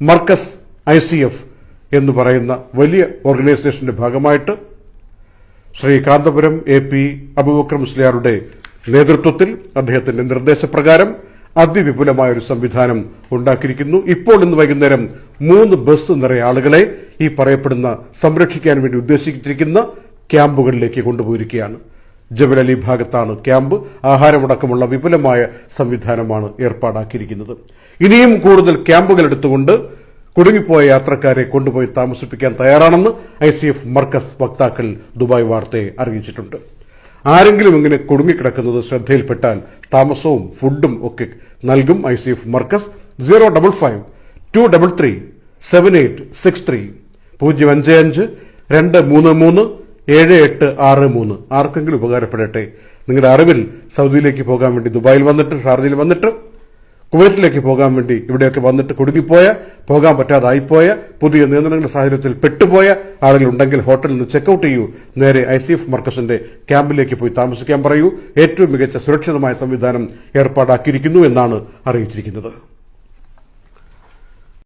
Markaz ICF എന്ന് പറയുന്ന വലിയ ഓർഗനൈസേഷന്റെ ഭാഗമായിട്ട് ശ്രീ കാന്തപുരം AP അബൂബക്കർ മുസ്ലിയാരുടെ നേതൃത്വത്തിൽ അദ്ദേഹത്തിന്റെ നിർദ്ദേശപ്രകാരം അതിവിപുലമായ ഒരു സംവിധാനം ഉണ്ടാക്കിയിരിക്കുന്നു. ഇപ്പോൾ ഇന്ന് വൈകുന്നേരം 3 ബസ് നിറയെ ആളുകളെ ഈ പറയപ്പെടുന്ന സംരക്ഷിക്കാൻ വേണ്ടി ഉദ്ദേശിച്ചിരിക്കുന്ന ക്യാമ്പുകളിലേക്ക് കൊണ്ടുപോയിരിക്കുകയാണ്. ജബൽ അലി ഭാഗത്താണ് ക്യാമ്പ്. ആഹാരമടക്കമുള്ള വിപുലമായ സംവിധാനമാണ് ഏർപ്പാടാക്കിയിരിക്കുന്നത്. ഇനിയും കൂടുതൽ ക്യാമ്പുകൾ എടുത്തുകൊണ്ട് കുടുങ്ങിപ്പോയ യാത്രക്കാരെ കൊണ്ടുപോയി താമസിപ്പിക്കാൻ തയ്യാറാണെന്ന് ICF മർക്കസ് വക്താക്കൾ ദുബായ് വാർത്തയെ അറിയിച്ചിട്ടുണ്ട്. ആരെങ്കിലും ഇങ്ങനെ കുടുങ്ങിക്കിടക്കുന്നത് ശ്രദ്ധയിൽപ്പെട്ടാൽ താമസവും ഫുഡും ഒക്കെ നൽകും ICF മർക്കസ്. 055-233-7863 055-233-7863. ആർക്കെങ്കിലും ഉപകാരപ്പെടട്ടെ. നിങ്ങളുടെ അറിവിൽ സൗദിയിലേക്ക് പോകാൻ വേണ്ടി ദുബായിൽ വന്നിട്ട്, ഷാർജയിൽ വന്നിട്ട്, കുവൈറ്റിലേക്ക് പോകാൻ വേണ്ടി ഇവിടെയൊക്കെ വന്നിട്ട് കുടുങ്ങിപ്പോയ, പോകാൻ പറ്റാതായിപ്പോയ, പുതിയ നിയന്ത്രണങ്ങളുടെ സാഹചര്യത്തിൽ പെട്ടുപോയ ആളുകളുണ്ടെങ്കിൽ ഹോട്ടലിൽ നിന്ന് ചെക്കൌട്ട് ചെയ്യൂ. നേരെ ICF മർക്കസിന്റെ ക്യാമ്പിലേക്ക് പോയി താമസിക്കാൻ പറയൂ. ഏറ്റവും മികച്ച സുരക്ഷിതമായ സംവിധാനം ഏർപ്പാടാക്കിയിരിക്കുന്നു എന്നാണ് അറിയിച്ചിരിക്കുന്നത്.